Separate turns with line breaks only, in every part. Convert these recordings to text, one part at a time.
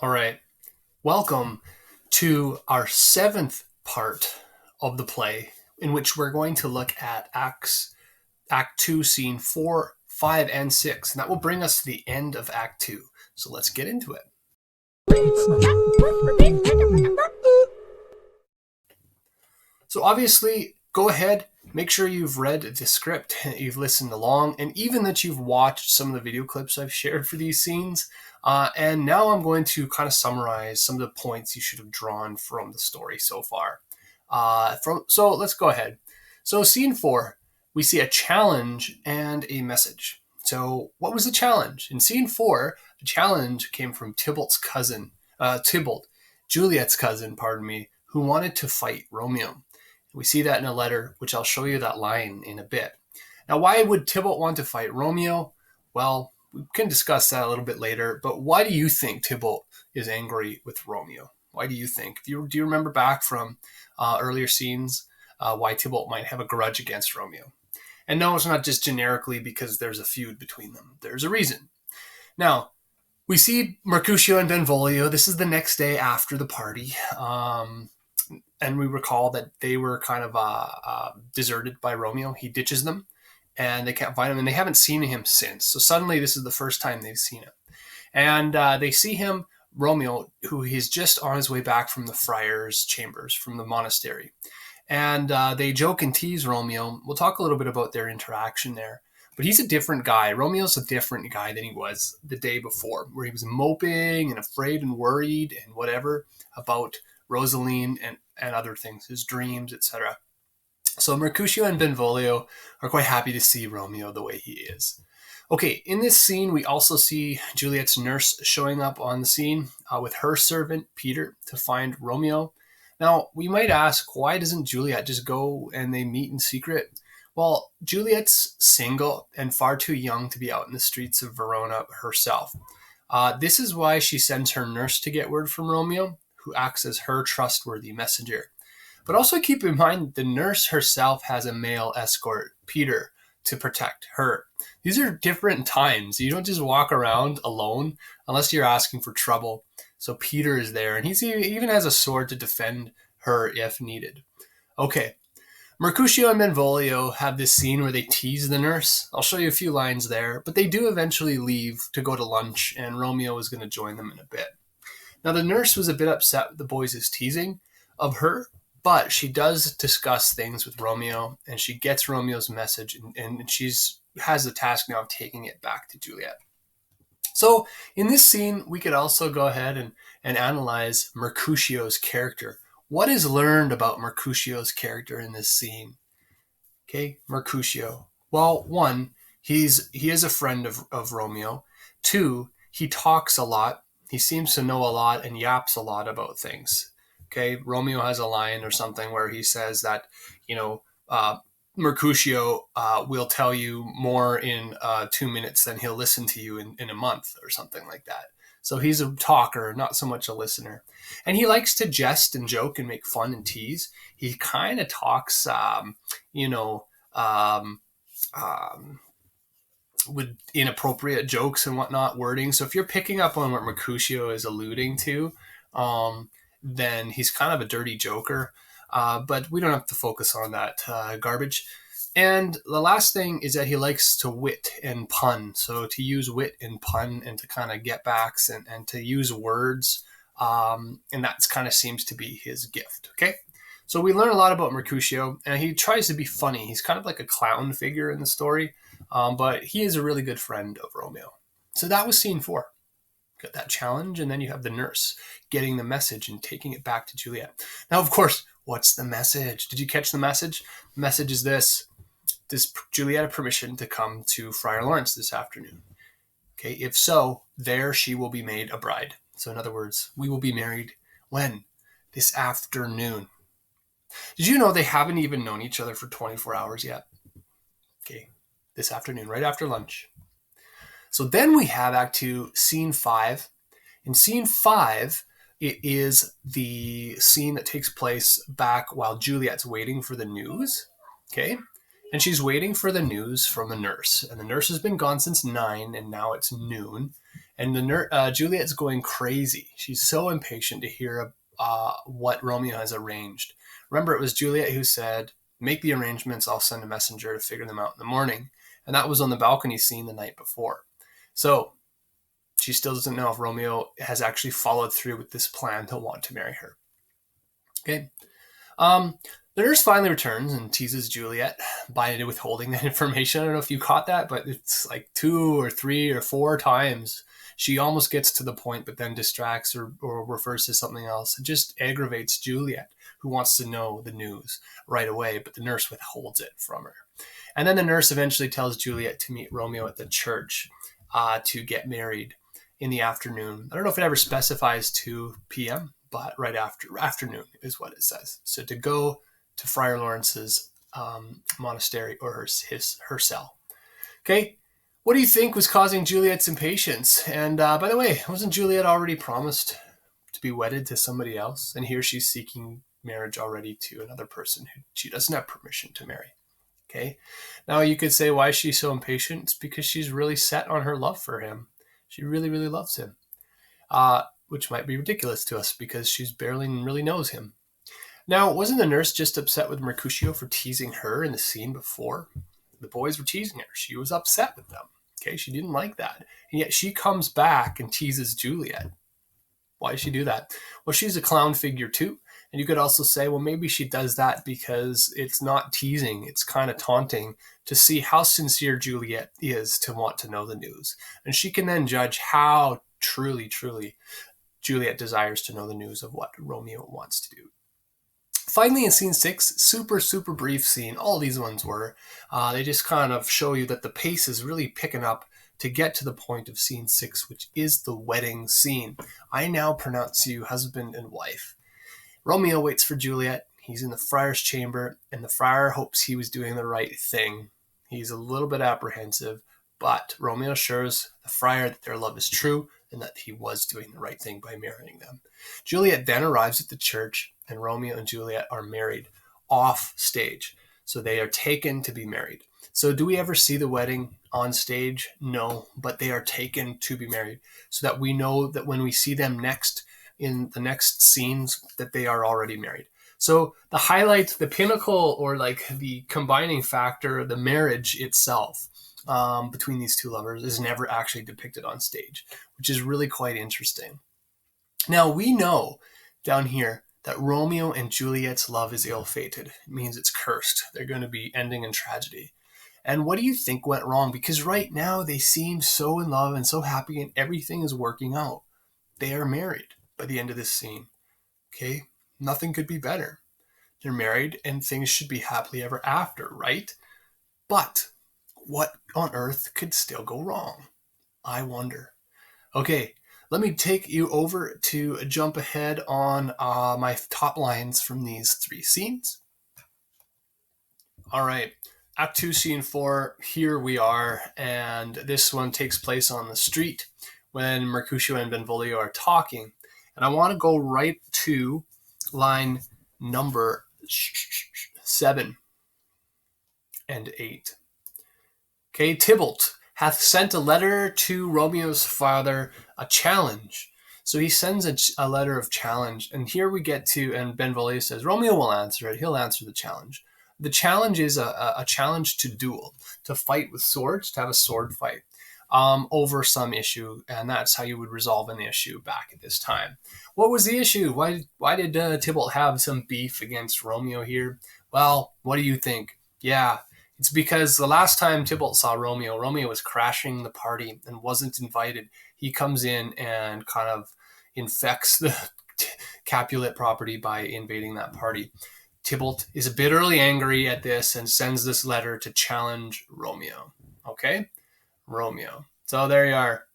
All right. Welcome to our seventh part of the play, in which we're going to look at Act 2, Scene 4, 5, and 6. And that will bring us to the end of Act 2. So let's get into it. So obviously, go ahead, make sure you've read the script, you've listened along, and even that you've watched some of the video clips I've shared for these scenes. And now I'm going to kind of summarize some of the points you should have drawn from the story so far. So let's go ahead. So scene 4, we see a challenge and a message. So what was the challenge? In scene 4, the challenge came from Tybalt, Juliet's cousin, pardon me, who wanted to fight Romeo. We see that in a letter, which I'll show you that line in a bit. Now, why would Tybalt want to fight Romeo? Well, we can discuss that a little bit later, but why do you think Tybalt is angry with Romeo? Why do you think? Do you remember back from earlier scenes why Tybalt might have a grudge against Romeo? And no, it's not just generically because there's a feud between them. There's a reason. Now, we see Mercutio and Benvolio. This is the next day after the party. And we recall that they were kind of deserted by Romeo. He ditches them, and they can't find him, and they haven't seen him since. So suddenly, this is the first time they've seen him. And they see him, Romeo, who is just on his way back from the friar's chambers, from the monastery. And they joke and tease Romeo. We'll talk a little bit about their interaction there. But he's a different guy. Romeo's a different guy than he was the day before, where he was moping and afraid and worried and whatever about Rosaline and other things, his dreams, etc. So Mercutio and Benvolio are quite happy to see Romeo the way he is. Okay, in this scene, we also see Juliet's nurse showing up on the scene with her servant, Peter, to find Romeo. Now, we might ask, why doesn't Juliet just go and they meet in secret? Well, Juliet's single and far too young to be out in the streets of Verona herself. This is why she sends her nurse to get word from Romeo, who acts as her trustworthy messenger. But also keep in mind the nurse herself has a male escort, Peter, to protect her. These are different times. You don't just walk around alone unless you're asking for trouble. So Peter is there, and he even has a sword to defend her if needed. Okay, Mercutio and Benvolio have this scene where they tease the nurse. I'll show you a few lines there, but they do eventually leave to go to lunch, and Romeo is going to join them in a bit. Now, the nurse was a bit upset with the boys' teasing of her, but she does discuss things with Romeo, and she gets Romeo's message, and she has the task now of taking it back to Juliet. So in this scene, we could also go ahead and analyze Mercutio's character. What is learned about Mercutio's character in this scene? Okay, Mercutio. Well, one, he is a friend of Romeo. Two, he talks a lot. He seems to know a lot and yaps a lot about things. Okay, Romeo has a line or something where he says that, Mercutio will tell you more in 2 minutes than he'll listen to you in a month or something like that. So he's a talker, not so much a listener. And he likes to jest and joke and make fun and tease. He kind of talks, with inappropriate jokes and whatnot wording. So if you're picking up on what Mercutio is alluding to, then he's kind of a dirty joker. But we don't have to focus on that garbage. And the last thing is that he likes to wit and pun. So to use wit and pun and to kind of get backs and to use words. And that kind of seems to be his gift. Okay. So we learn a lot about Mercutio, and he tries to be funny. He's kind of like a clown figure in the story, but he is a really good friend of Romeo. So that was scene 4. Got that challenge, and then you have the nurse getting the message and taking it back to Juliet. Now, of course, what's the message? Did you catch the message? The message is this. Does Juliet have permission to come to Friar Lawrence this afternoon? Okay, if so, there she will be made a bride. So in other words, we will be married when? This afternoon. Did you know they haven't even known each other for 24 hours yet? Okay, this afternoon, right after lunch. So then we have Act 2, Scene 5. In Scene 5, it is the scene that takes place back while Juliet's waiting for the news. Okay, and she's waiting for the news from a nurse. And the nurse has been gone since 9, and now it's noon. And Juliet's going crazy. She's so impatient to hear what Romeo has arranged. Remember, it was Juliet who said, "Make the arrangements, I'll send a messenger to figure them out in the morning." And that was on the balcony scene the night before. So she still doesn't know if Romeo has actually followed through with this plan to want to marry her. Okay. The nurse finally returns and teases Juliet by withholding that information. I don't know if you caught that, but it's like 2 or 3 or 4 times. She almost gets to the point, but then distracts or refers to something else. It just aggravates Juliet, who wants to know the news right away, but the nurse withholds it from her. And then the nurse eventually tells Juliet to meet Romeo at the church to get married in the afternoon. I don't know if it ever specifies 2 p.m., but right after afternoon is what it says. So to go to Friar Lawrence's monastery or her cell. Okay, what do you think was causing Juliet's impatience? And by the way, wasn't Juliet already promised to be wedded to somebody else? And here she's seeking marriage already to another person who she doesn't have permission to marry. Okay, now you could say, why is she so impatient? It's because she's really set on her love for him. She really, really loves him, which might be ridiculous to us because she's barely really knows him. Now, wasn't the nurse just upset with Mercutio for teasing her in the scene before? The boys were teasing her. She was upset with them. Okay, she didn't like that. And yet she comes back and teases Juliet. Why does she do that? Well, she's a clown figure too. And you could also say, well, maybe she does that because it's not teasing. It's kind of taunting to see how sincere Juliet is to want to know the news. And she can then judge how truly, truly Juliet desires to know the news of what Romeo wants to do. Finally, in scene 6, super, super brief scene, all these ones were, they just kind of show you that the pace is really picking up to get to the point of scene 6, which is the wedding scene. I now pronounce you husband and wife. Romeo waits for Juliet. He's in the friar's chamber, and the friar hopes he was doing the right thing. He's a little bit apprehensive, but Romeo assures the friar that their love is true and that he was doing the right thing by marrying them. Juliet then arrives at the church, and Romeo and Juliet are married off stage. So they are taken to be married. So do we ever see the wedding on stage? No, but they are taken to be married so that we know that when we see them next in the next scenes that they are already married. So the highlight, the pinnacle, or like the combining factor, the marriage itself between these two lovers is never actually depicted on stage, which is really quite interesting. Now we know down here that Romeo and Juliet's love is ill-fated. It means it's cursed. They're going to be ending in tragedy. And what do you think went wrong? Because right now they seem so in love and so happy and everything is working out. They are married by the end of this scene. Okay? Nothing could be better. They're married and things should be happily ever after, right? But what on earth could still go wrong? I wonder. Okay, let me take you over to jump ahead on my top lines from these 3 scenes. All right, Act 2, Scene 4, here we are, and this one takes place on the street when Mercutio and Benvolio are talking. And I want to go right to line number 7 and 8. Okay, Tybalt hath sent a letter to Romeo's father, a challenge. So he sends a letter of challenge. And here we get to, and Benvolio says, Romeo will answer it. He'll answer the challenge. The challenge is a challenge to duel, to fight with swords, to have a sword fight over some issue. And that's how you would resolve an issue back at this time. What was the issue? Why did Tybalt have some beef against Romeo here? Well, what do you think? Yeah, it's because the last time Tybalt saw Romeo was crashing the party and wasn't invited. He comes in and kind of infects the Capulet property by invading that party. Tybalt is bitterly angry at this and sends this letter to challenge Romeo. Okay? Romeo. So there you are.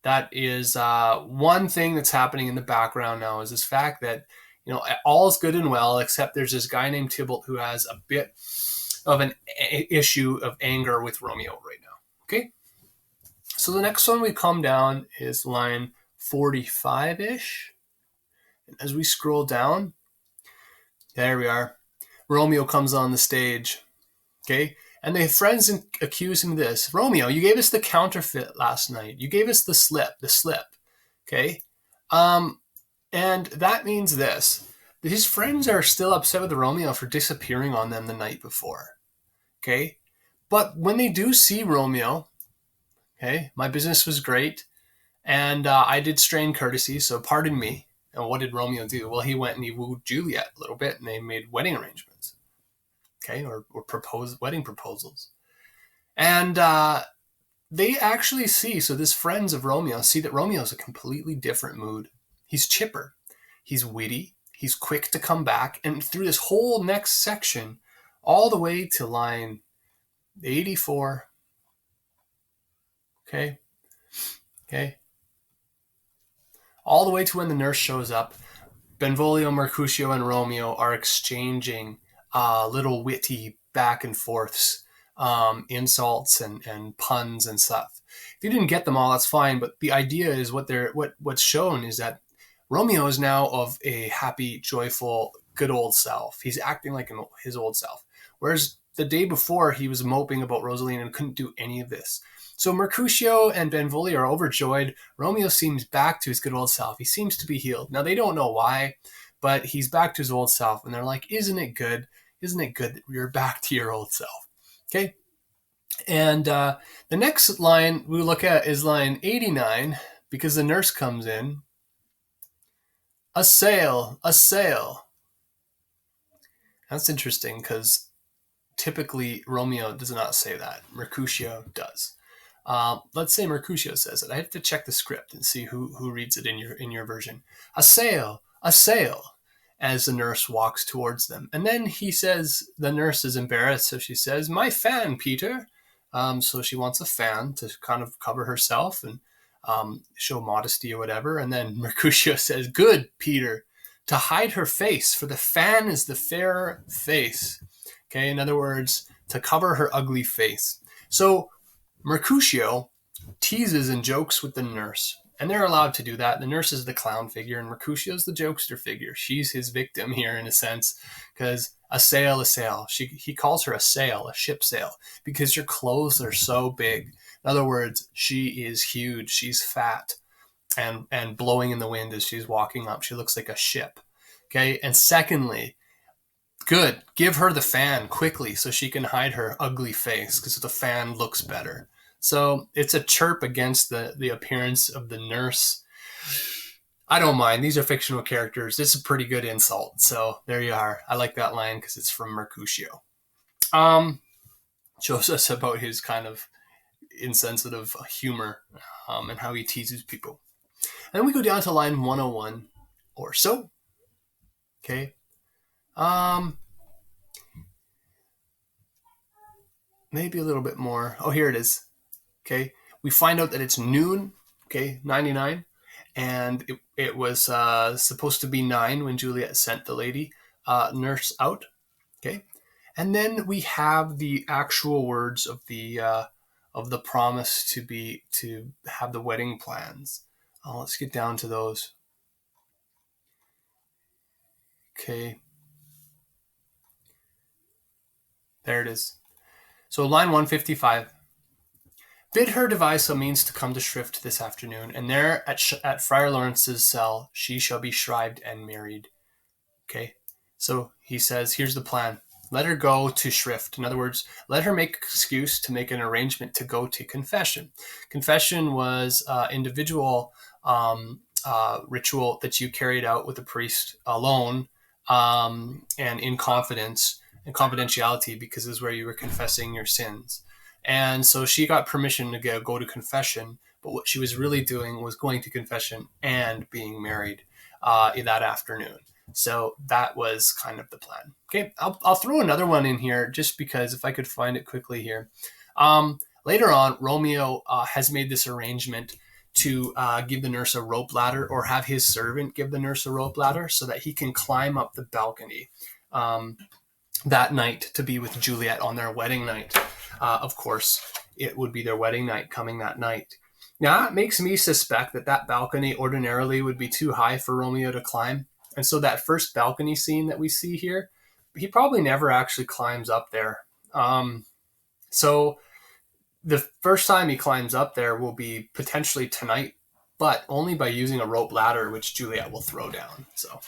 That is one thing that's happening in the background now is this fact that, all is good and well, except there's this guy named Tybalt who has a bit of an issue of anger with Romeo right now. Okay? So the next one we come down is line 45-ish. And as we scroll down, there we are. Romeo comes on the stage. Okay? And the friends accuse him of this. Romeo, you gave us the counterfeit last night. You gave us the slip. Okay? And that means this. His friends are still upset with Romeo for disappearing on them the night before. Okay? But when they do see Romeo, okay, my business was great, and I did strain courtesy, so pardon me. And what did Romeo do? Well, he went and he wooed Juliet a little bit, and they made wedding arrangements, okay, or proposed wedding proposals. And they actually see, so this friends of Romeo see that Romeo's a completely different mood. He's chipper, he's witty, he's quick to come back, and through this whole next section, all the way to line 84. Okay. All the way to when the nurse shows up, Benvolio, Mercutio, and Romeo are exchanging little witty back and forths, insults and puns and stuff. If you didn't get them all, that's fine. But the idea is what's shown is that Romeo is now of a happy, joyful, good old self. He's acting like his old self. Whereas the day before, he was moping about Rosaline and couldn't do any of this. So Mercutio and Benvolio are overjoyed. Romeo seems back to his good old self. He seems to be healed. Now, they don't know why, but he's back to his old self. And they're like, isn't it good? Isn't it good that you're back to your old self? Okay. And the next line we look at is line 89, because the nurse comes in. A sail, a sail. That's interesting because typically Romeo does not say that. Mercutio does. Let's say Mercutio says it. I have to check the script and see who reads it in your version. A sail, as the nurse walks towards them. And then he says, the nurse is embarrassed, so she says, my fan, Peter. So she wants a fan to kind of cover herself and show modesty or whatever. And then Mercutio says, good, Peter, to hide her face, for the fan is the fairer face. Okay, in other words, to cover her ugly face. So Mercutio teases and jokes with the nurse, and they're allowed to do that. The nurse is the clown figure, and Mercutio's the jokester figure. She's his victim here, in a sense, because a sail. He calls her a sail, a ship sail, because your clothes are so big. In other words, she is huge. She's fat and blowing in the wind as she's walking up. She looks like a ship. Okay, and secondly, good, give her the fan quickly so she can hide her ugly face, because the fan looks better. So it's a chirp against the appearance of the nurse. I don't mind. These are fictional characters. It's a pretty good insult. So there you are. I like that line because it's from Mercutio. Shows us about his kind of insensitive humor and how he teases people. And we go down to line 101 or so. Okay. Maybe a little bit more. Oh, here it is. Okay. We find out that it's noon. Okay. 99. And it was supposed to be 9 when Juliet sent the lady nurse out. Okay. And then we have the actual words of the promise to have the wedding plans. Let's get down to those. Okay. There it is. So line 155. Bid her devise a means to come to Shrift this afternoon, and there at Friar Lawrence's cell she shall be shrived and married. Okay. So he says, here's the plan. Let her go to Shrift. In other words, let her make excuse to make an arrangement to go to confession. Confession was individual ritual that you carried out with the priest alone and in confidence and confidentiality, because this is where you were confessing your sins. And so she got permission to go to confession, but what she was really doing was going to confession and being married that afternoon. So that was kind of the plan. Okay, I'll throw another one in here just because if I could find it quickly here. Later on, Romeo has made this arrangement to give the nurse a rope ladder, or have his servant give the nurse a rope ladder so that he can climb up the balcony that night to be with Juliet on their wedding night. Of course, it would be their wedding night coming that night. Now, that makes me suspect that balcony ordinarily would be too high for Romeo to climb. And so that first balcony scene that we see here, he probably never actually climbs up there. So the first time he climbs up there will be potentially tonight, but only by using a rope ladder, which Juliet will throw down. So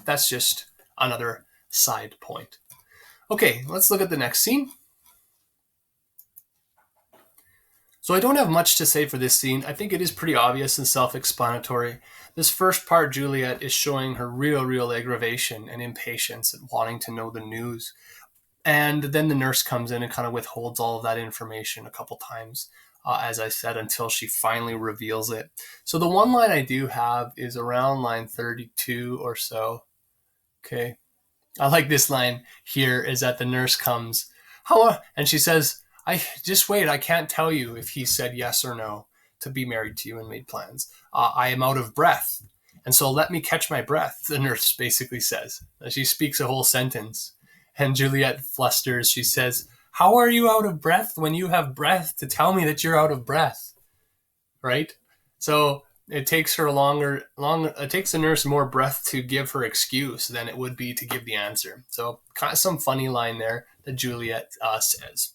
that's just another side point. Okay, let's look at the next scene. So I don't have much to say for this scene. I think it is pretty obvious and self-explanatory. This first part, Juliet is showing her real aggravation and impatience and wanting to know the news. And then the nurse comes in and kind of withholds all of that information a couple times, as I said, until she finally reveals it. So the one line I do have is around line 32 or so. Okay. I like this line here is that the nurse comes, and she says, I just wait. I can't tell you if he said yes or no to be married to you and made plans. I am out of breath. And so let me catch my breath, the nurse basically says. She speaks a whole sentence. And Juliet flusters. She says, how are you out of breath when you have breath to tell me that you're out of breath? Right? So it takes her it takes the nurse more breath to give her excuse than it would be to give the answer. So kind of some funny line there that Juliet says.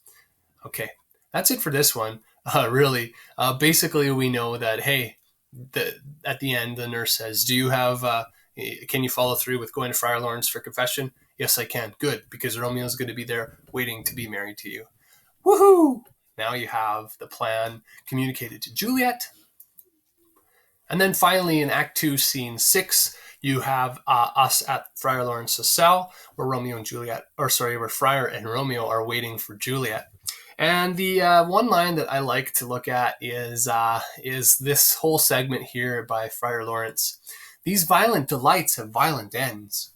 Okay, that's it for this one. Really, basically we know that, hey, at the end the nurse says, do you have, can you follow through with going to Friar Lawrence for confession? Yes, I can. Good, because Romeo's going to be there waiting to be married to you. Woohoo! Now you have the plan communicated to Juliet. And then finally in Act 2, Scene 6, you have us at Friar Lawrence's cell, where where Friar and Romeo are waiting for Juliet. And the one line that I like to look at is this whole segment here by Friar Lawrence. These violent delights have violent ends,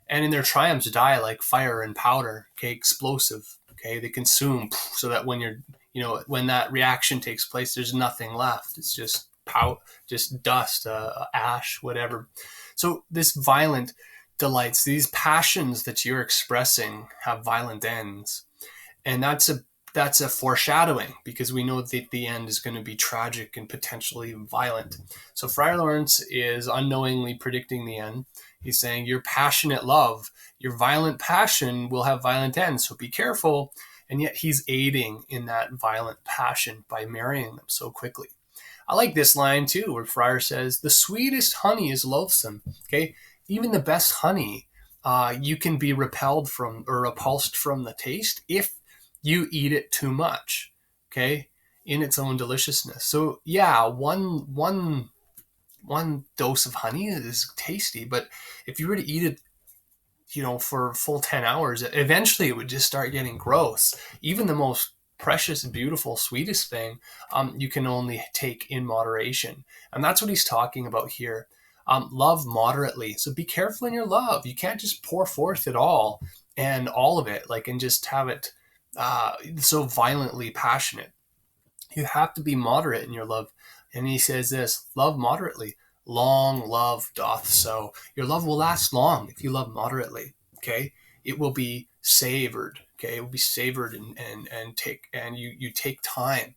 and in their triumphs die like fire and powder. Okay, explosive. Okay, they consume so that when that reaction takes place, there's nothing left. It's just just dust, ash, whatever. So this violent delights, these passions that you're expressing, have violent ends, and that's a foreshadowing, because we know that the end is going to be tragic and potentially violent. So Friar Lawrence is unknowingly predicting the end. He's saying your passionate love, your violent passion will have violent ends, so be careful. And yet he's aiding in that violent passion by marrying them so quickly. I like this line too, where Friar says, the sweetest honey is loathsome. Okay, even the best honey, you can be repelled from or repulsed from the taste if you eat it too much. Okay, in its own deliciousness. So yeah, one dose of honey is tasty, but if you were to eat it, for a full 10 hours, eventually it would just start getting gross. Even the most precious, beautiful, sweetest thing, you can only take in moderation. And that's what he's talking about here. Love moderately. So be careful in your love. You can't just pour forth it all and all of it, and just have it so violently passionate. You have to be moderate in your love. And he says this, love moderately. Long love doth so. Your love will last long if you love moderately. Okay. It will be savored. Okay. It will be savored and you take time.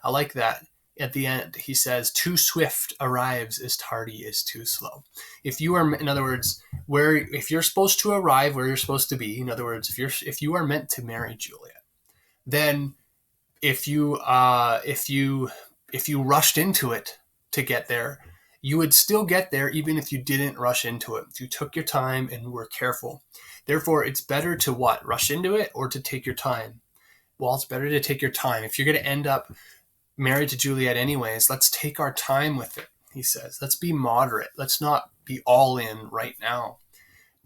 I like that. At the end, he says, too swift arrives as tardy is too slow. If you are, in other words, if you're supposed to arrive where you're supposed to be, in other words, if you are meant to marry Juliet, then if you rushed into it to get there, you would still get there even if you didn't rush into it. If you took your time and were careful. Therefore, it's better to what? Rush into it or to take your time? Well, it's better to take your time. If you're going to end up married to Juliet anyways, let's take our time with it, he says. Let's be moderate. Let's not be all in right now.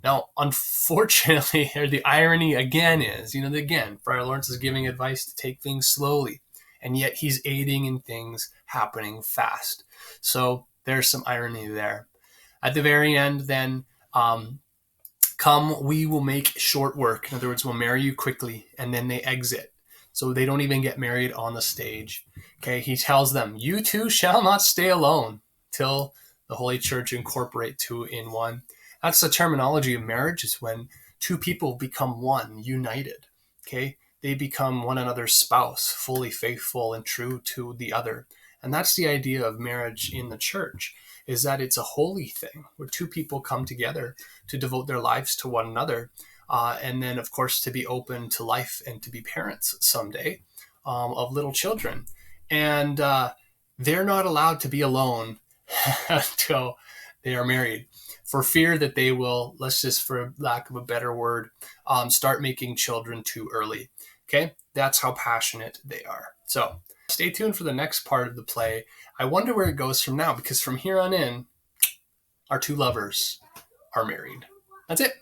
Now, unfortunately, the irony again is, Friar Lawrence is giving advice to take things slowly, and yet he's aiding in things happening fast. So there's some irony there. At the very end, then, come, we will make short work. In other words, we'll marry you quickly, and then they exit. So they don't even get married on the stage. Okay, he tells them, you two shall not stay alone till the Holy Church incorporate two in one. That's the terminology of marriage, is when two people become one, united. Okay, they become one another's spouse, fully faithful and true to the other. And that's the idea of marriage in the church, is that it's a holy thing where two people come together to devote their lives to one another, and then, of course, to be open to life and to be parents someday of little children. And they're not allowed to be alone until they are married, for fear that they will, let's just, for lack of a better word, start making children too early. Okay, that's how passionate they are. So stay tuned for the next part of the play. I wonder where it goes from now, because from here on in, our two lovers are married. That's it.